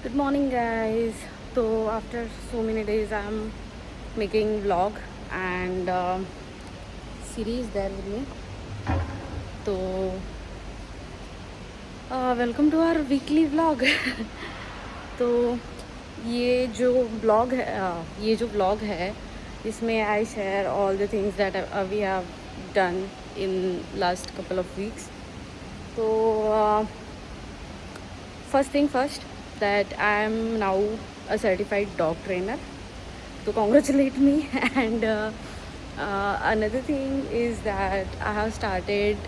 Good morning, guys. So after so many days, I'm making vlog, and Siri is there with me. So welcome to our weekly vlog. तो ये जो vlog है इसमें I share all the things that we have done in last couple of weeks. So first thing first, that I am now a certified dog trainer. So congratulate me. And another thing is that I have started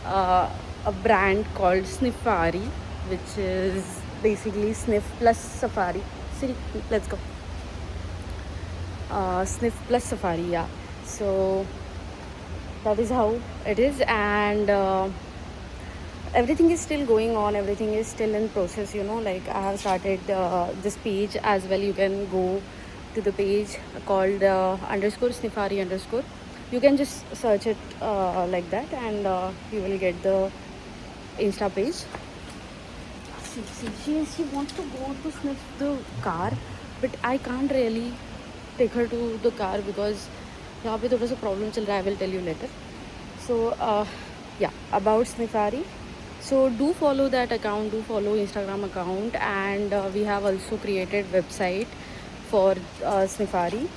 a brand called Sniffari, which is basically Sniff plus Safari. Siri, let's go. Sniff plus Safari, yeah. So that is how it is, and everything is still going on, everything is still in process, like I have started this page as well. You can go to the page called underscore Sniffari underscore. You can just search it like that, and you will get the Insta page. She wants to go to sniff the car, but I can't really take her to the car because यहाँ पे थोड़ा सा problem चल रहा है. I will tell you later. So yeah, about Sniffari. So do follow that account, do follow Instagram account, and we have also created website for Sniffari,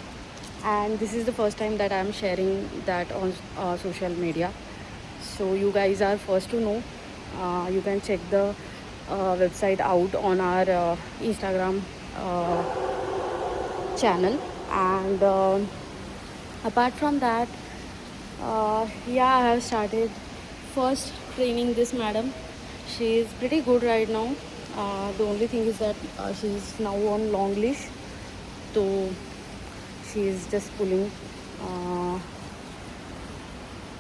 and this is the first time that I'm sharing that on social media. So you guys are first to know. You can check the website out on our Instagram channel, and apart from that, yeah, I have started first training this madam. She is pretty good right now. The only thing is that she is now on long leash, so she is just pulling.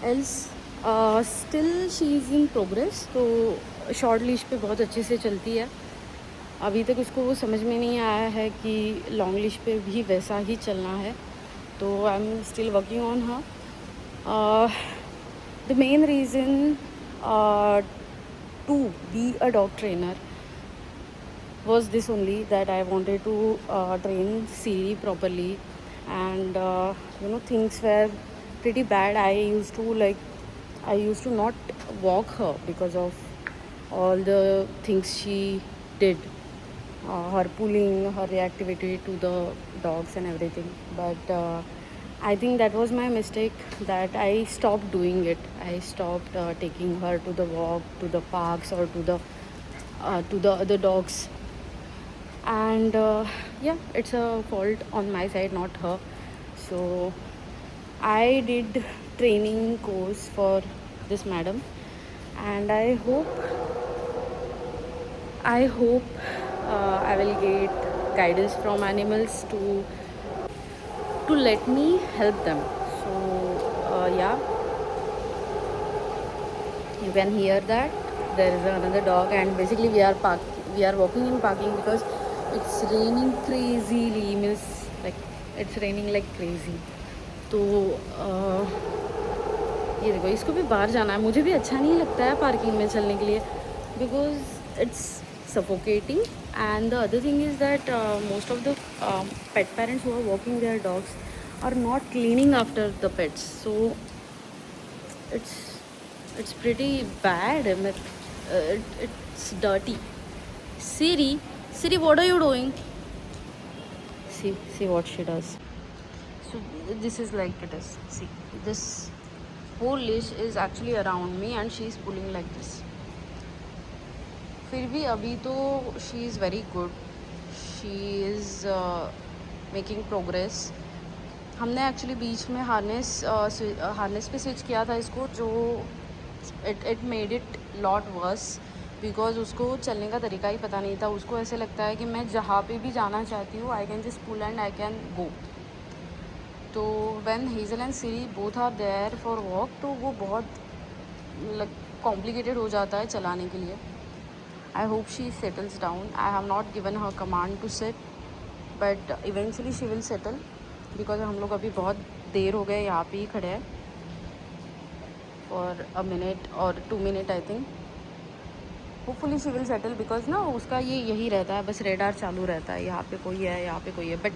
Else still she is in progress. तो short leash पे बहुत अच्छे से चलती है. अभी तक उसको वो समझ में नहीं आया है कि लॉन्ग लीश पे भी वैसा ही चलना है. तो I am still working on her. The main reason to be a dog trainer was this only, that I wanted to train Siri properly, and things were pretty bad. I used to not walk her because of all the things she did, her pulling, her reactivity to the dogs and everything. But I think that was my mistake, that I stopped doing it. I stopped taking her to the walk, to the parks, or to the other dogs. And yeah, it's a fault on my side, not her. So I did training course for this madam, and I hope I will get guidance from animals to let me help them. So yeah, you can hear that there is another dog, and basically we are walking in parking because it's raining crazily, means like it's raining like crazy. तो ये देखो, इसको भी बाहर जाना है. मुझे भी अच्छा नहीं लगता है पार्किंग में चलने के लिए, because it's suffocating. And the other thing is that most of the pet parents who are walking their dogs are not cleaning after the pets, so it's pretty bad. It's dirty. Siri, what are you doing? See what she does. So this is like it is. See, this whole leash is actually around me, and she is pulling like this. फिर भी अभी तो she is very good. She is making progress. हमने actually बीच में harness पे switch किया था इसको, जो it made it lot worse, because उसको चलने का तरीका ही पता नहीं था. उसको ऐसे लगता है कि मैं जहाँ पे भी जाना चाहती हूँ, I can just pull and I can go. तो when Hazel and Siri both are there for walk, तो वो बहुत कॉम्प्लिकेटेड हो जाता है चलाने के लिए. I hope she settles down. I have not given her command to sit, but eventually she will settle, because हम लोग अभी बहुत देर हो गए यहाँ पे ही खड़े हैं for a minute or 2 minutes I think. Hopefully she will settle, because ना उसका ये यही रहता है, बस रेडार चालू रहता है, यहाँ पे कोई है, यहाँ पे कोई है, but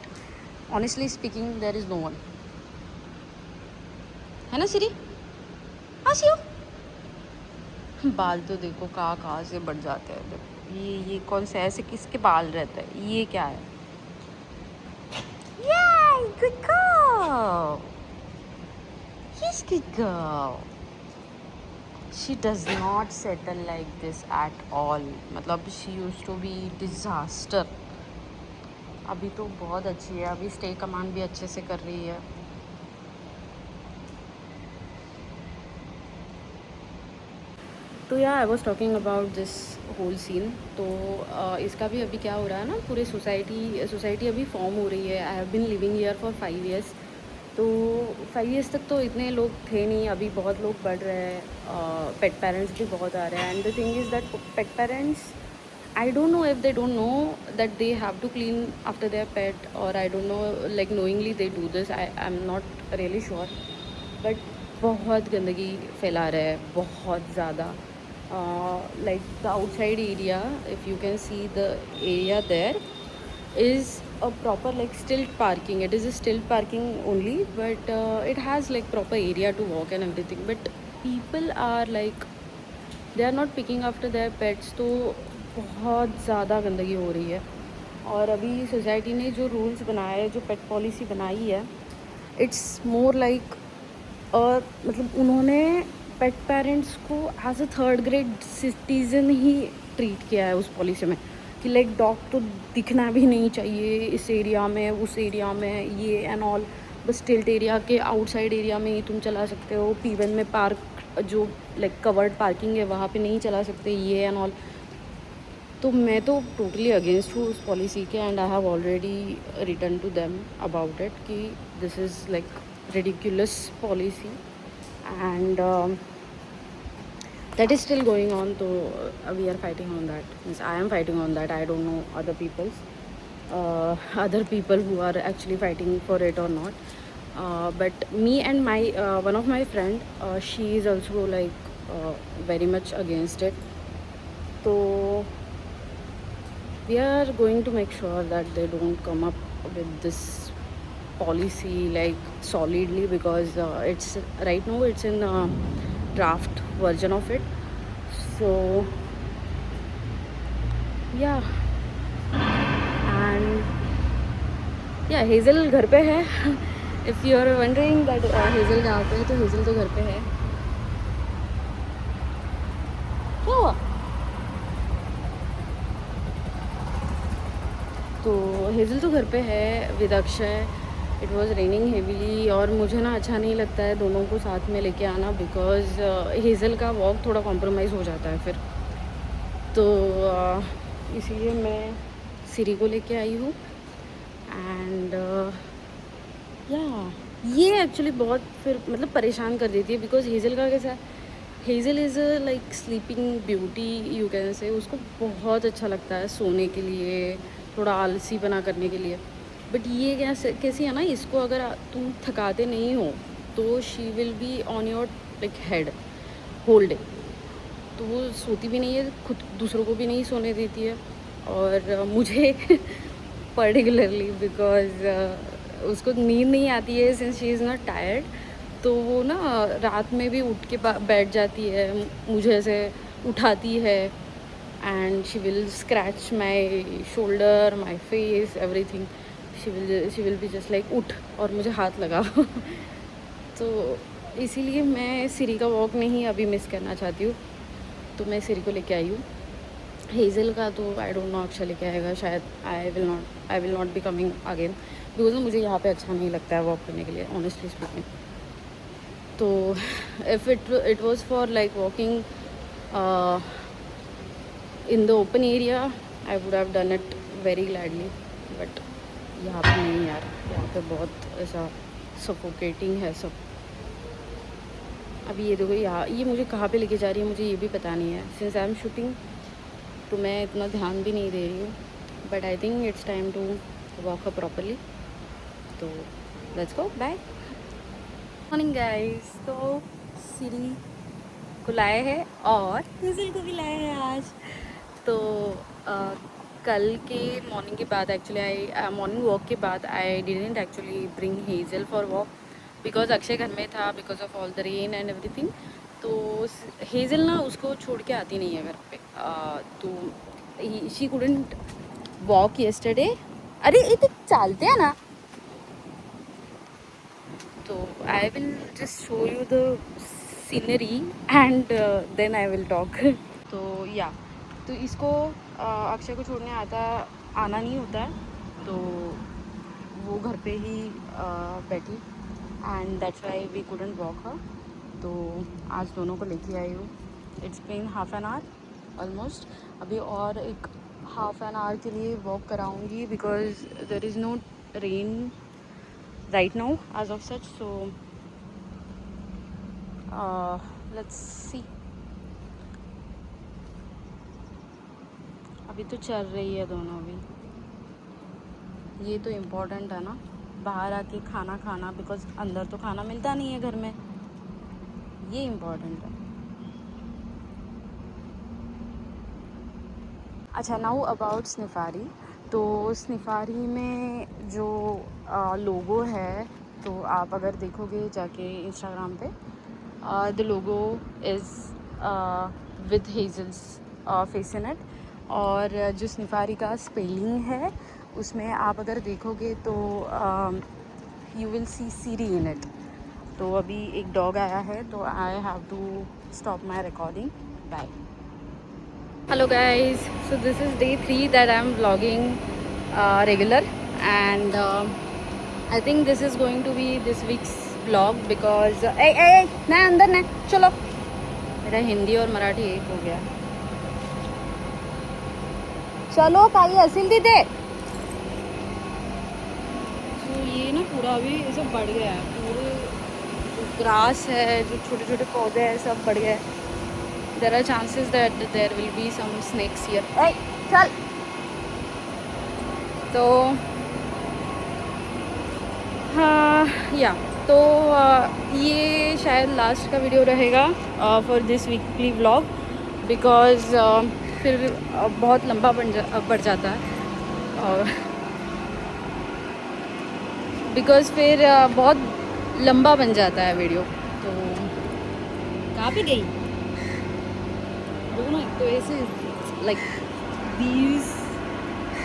honestly speaking there is no one, है ना सिरी? हाँ सियो, बाल तो देखो कहाँ से बढ़ जाते हैं। देखो ये कौन सा ऐसे किसके बाल रहते हैं, ये क्या है? Yay, good girl. Yes, good girl. She does not settle like this at all. मतलब she used to be disaster. अभी तो बहुत अच्छी है, अभी स्टे कमांड भी अच्छे से कर रही है। तो yeah I was talking about this whole scene. तो इसका भी अभी क्या हो रहा है ना, पूरे सोसाइटी अभी फॉर्म हो रही है। I have been living here for 5 years. तो 5 ईयर्स तक तो इतने लोग थे नहीं, अभी बहुत लोग बढ़ रहे हैं, पेट पेरेंट्स भी बहुत आ रहे हैं। And the thing is that pet parents, I don't know if they don't know that they have to clean after their pet, or I don't know, like knowingly they do this. I'm not really sure, but बहुत गंदगी फैला रहे हैं, बहुत ज़्यादा। Like the outside area, if you can see the area there is a proper like stilt parking. It is a stilt parking only, but it has like proper area to walk and everything. But people are like they are not picking after their pets, तो बहुत ज़्यादा गंदगी हो रही है। और अभी society ने जो रूल्स बनाए हैं, जो पेट पॉलिसी बनाई है, इट्स मोर लाइक, और मतलब उन्होंने पेट पेरेंट्स को as a third grade citizen ही ट्रीट किया है उस पॉलिसी में, कि लाइक डॉग तो दिखना भी नहीं चाहिए इस एरिया में, उस एरिया में, ये एंड ऑल। बस टिल्ट एरिया के आउटसाइड एरिया में ही तुम चला सकते हो, P1 में पार्क जो लाइक कवर्ड पार्किंग है वहाँ पे नहीं चला सकते, ये एंड ऑल। तो मैं तो टोटली अगेंस्ट हूँ उस पॉलिसी के, and I have already written to them about it कि this is like ridiculous policy, and that is still going on. So we are fighting on that, means I am fighting on that. I don't know other people who are actually fighting for it or not, but me and my one of my friend, she is also like very much against it. So we are going to make sure that they don't come up with this policy like solidly, because it's right now it's in draft version of it. So yeah, and yeah, Hazel घर पे है। If you are wondering that Hazel कहाँ पे है, तो Hazel तो घर पे है। क्या हुआ? तो हेज़ल तो घर पे है with Akshay. It was raining heavily, और मुझे ना अच्छा नहीं लगता है दोनों को साथ में लेके आना, बिकॉज़ हेज़ल का वॉक थोड़ा कॉम्प्रोमाइज़ हो जाता है फिर। तो इसीलिए मैं सिरी को लेके आई हूँ। एंड या ये एक्चुअली बहुत फिर मतलब परेशान कर देती है, बिकॉज़ हेज़ल का कैसा है, Hazel is a like sleeping beauty you can say. उसको बहुत अच्छा लगता है सोने के लिए, थोड़ा आलसीपना करने के लिए। बट ये कैसी है ना, इसको अगर तुम थकाते नहीं हो तो she will be on your like head whole day. तो वो सोती भी नहीं है, खुद दूसरों को भी नहीं सोने देती है, और मुझे पर्टिकुलरली, बिकॉज उसको नींद नहीं आती है since she is not tired. तो वो ना रात में भी उठ के बैठ जाती है, मुझे ऐसे उठाती है, and she will scratch my shoulder, my face, everything. She will be just like उठ और मुझे हाथ लगा। तो इसीलिए मैं सिरी का वॉक नहीं अभी मिस करना चाहती हूँ, तो मैं सिरी को लेके आई हूँ। हेज़ल का तो आई डोंट नो अक्षय लेके आएगा शायद। I will not be coming again, because मुझे यहाँ पे अच्छा नहीं लगता है वॉक करने के लिए, ऑनेस्टली स्पीकिंग। तो if it was for like walking in the open area, I would have done it very gladly, but यहाँ पे नहीं यार, यहाँ पे बहुत ऐसा सफोकेटिंग है सब। अभी ये देखो, यहाँ ये मुझे कहाँ पे लेके जा रही है मुझे ये भी पता नहीं है, सिंस आई एम शूटिंग तो मैं इतना ध्यान भी नहीं दे रही हूँ। But I think it's time to walk up properly, तो let's go, bye. Morning guys, तो सिरी को लाए हैं और हेज़ल को भी लाए हैं आज। तो कल के मॉर्निंग के बाद एक्चुअली आई मॉर्निंग वॉक के बाद I didn't actually bring Hazel for walk because Akshay घर में था because of all the rain and everything. तो हेज़ल ना उसको छोड़ के आती नहीं है घर पे, तो शी कुडंट वॉक येस्टरडे। अरे इथे चालते हैं ना, तो I will just show you the scenery and then I will talk. तो या तो इसको अक्षय को छोड़ने आना नहीं होता है, तो वो घर पे ही बैठी and that's why we couldn't walk her. तो आज दोनों को लेके आई हूँ। It's been half an hour almost. अभी और एक हाफ एन आवर के लिए वॉक कराऊंगी because there is no rain right now as of such, so let's see। अभी तो चल रही है दोनों भी, ये तो इम्पोर्टेंट है ना, बाहर आके खाना खाना, बिकॉज अंदर तो खाना मिलता नहीं है घर में, ये इम्पोर्टेंट है। अच्छा, नाउ अबाउट स्निफारी। तो स्निफारी में जो लोगो है, तो आप अगर देखोगे जाके इंस्टाग्राम पे, the logo is with Hazel's face in it, और जो स्निफारी का स्पेलिंग है उसमें आप अगर देखोगे तो you will see Siri in it. तो अभी एक डॉग आया है तो I have to stop my recording. Bye. Hello guys, so this is day 3 that I'm vlogging regular, and I think this is going to be this week's vlog because ना अंदर ना चलो, मेरा हिंदी और मराठी एक हो गया। चलो काही असेल तिथे। तो ये ना पूरा अभी सब बढ़ गया है, पूरे जो ग्रास है, जो छोटे छोटे पौधे हैं सब बढ़ गए। There are chances that there will be some snakes here. Hey, चल। तो हाँ या तो ये शायद लास्ट का वीडियो रहेगा for this weekly vlog, because फिर बहुत लंबा बढ़ जाता है, और बिकॉज फिर बहुत लंबा बन जाता है वीडियो। तो कहाँ पे गई दोनों? एक तो ऐसे लाइक दीज,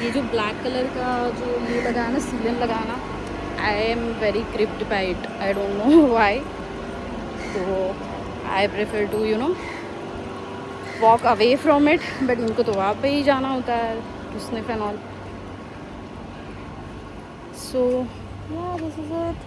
ये जो ब्लैक कलर का जो ये लगाना, सीलन लगाना, I am very creeped by it, I don't know why. तो I prefer to walk away from it, but इनको तो वहाँ पे ही जाना होता है to sniff and all. So yeah this is it.